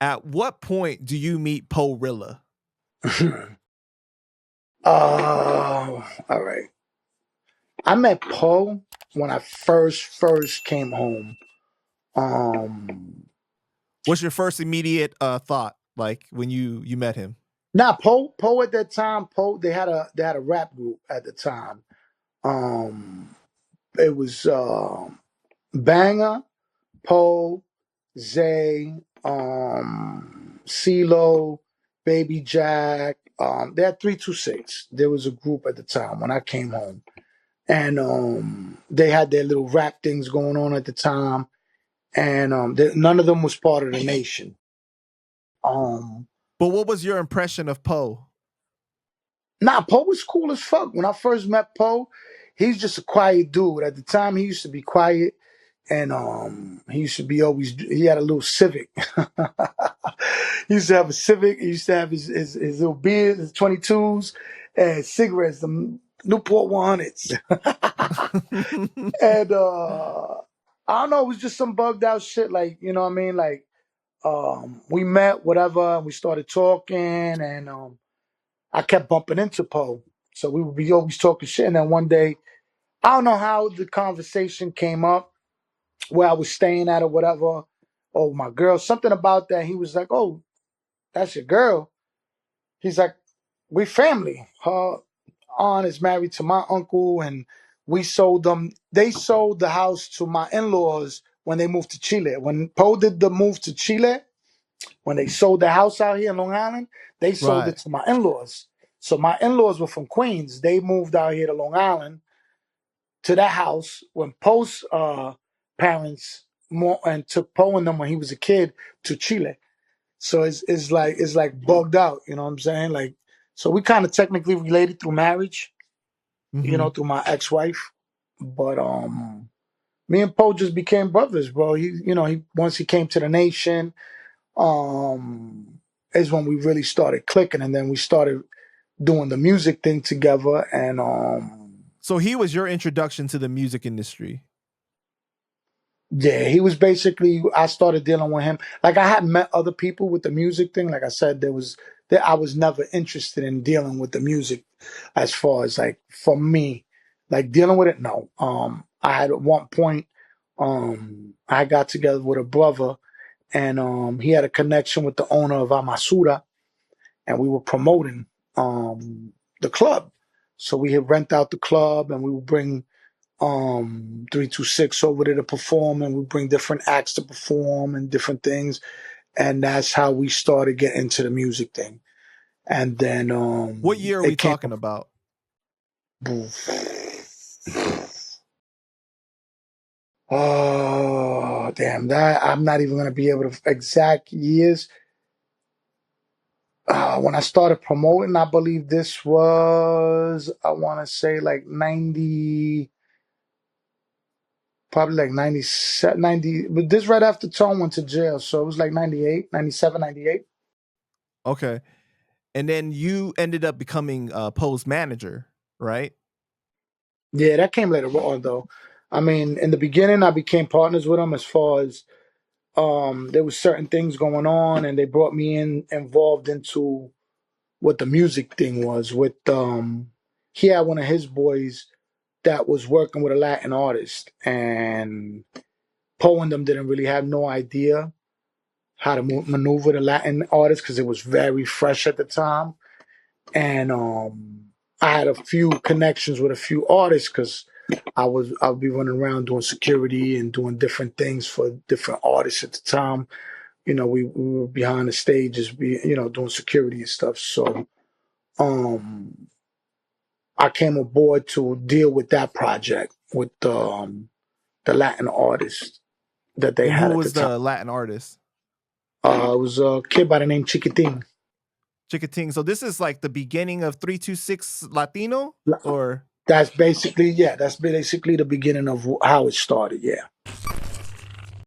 At what point do you meet Poe Rilla? All right. I met Poe when I first came home. What's your first immediate thought like when you met him? Poe at that time, they had a rap group at the time. It was Banger, Poe, Zay, CeeLo, Baby Jack. They had 326. There was a group at the time when I came home. And they had their little rap things going on at the time. And none of them was part of the nation. But what was your impression of Poe? Poe was cool as fuck. When I first met Poe, he's just a quiet dude. At the time, he used to be quiet, and he used to be always. He had a little Civic. He used to have a Civic. He used to have his little beers, his 22s, and cigarettes, the Newport 100s. And I don't know, it was just some bugged out shit. Like, you know what I mean? Like, we met, whatever, and we started talking, and I kept bumping into Poe. So we would be always talking shit. And then one day, I don't know how the conversation came up, where I was staying at or whatever. Oh, my girl, something about that. He was like, "Oh, that's your girl." He's like, "We family. Her aunt is married to my uncle, and we sold them. They sold the house to my in-laws when they moved to Chile. When Poe did the move to Chile, when they sold the house out here in Long Island, they sold Right. it to my in-laws. So my in-laws were from Queens. They moved out here to Long Island to that house when Poe's parents and took Poe and them when he was a kid to Chile. So it's like bugged out, you know what I'm saying? Like, so we kind of technically related through marriage, you know, through my ex-wife. But me and Poe just became brothers, bro. He once he came to the nation, is when we really started clicking, and then we started doing the music thing together. And So he was your introduction to the music industry. yeah, he was basically, I started dealing with him. Like, I had met other people with the music thing. Like I said, I was never interested in dealing with the music as far as like for me, like dealing with it. No. I had at one point, I got together with a brother, and he had a connection with the owner of Amasura, and we were promoting the club. So we would rent out the club, and we would bring 326 over there to perform, and we bring different acts to perform and different things. And that's how we started getting into the music thing. And then what year are we talking about? Oh, damn, that I'm not even gonna be able to exact years. When I started promoting, I believe this was, I want to say like 90, probably like 97, 90, but this right after Tone went to jail. So it was like 98, 97, 98. Okay. And then you ended up becoming Poe's manager, right? Yeah, that came later on though. I mean, in the beginning, I became partners with him as far as there was certain things going on, and they brought me involved into what the music thing was. With he had one of his boys that was working with a Latin artist, and Poe and them didn't really have no idea how to maneuver the Latin artist because it was very fresh at the time. And I had a few connections with a few artists because I'll be running around doing security and doing different things for different artists at the time. You know, we were behind the stages, doing security and stuff. So I came aboard to deal with that project with the Latin artist that they And had who at the was time. the Latin artist? It was a kid by the name Chiquitin. Chiquiting. So this is like the beginning of 326 Latino, or That's basically the beginning of how it started. Yeah.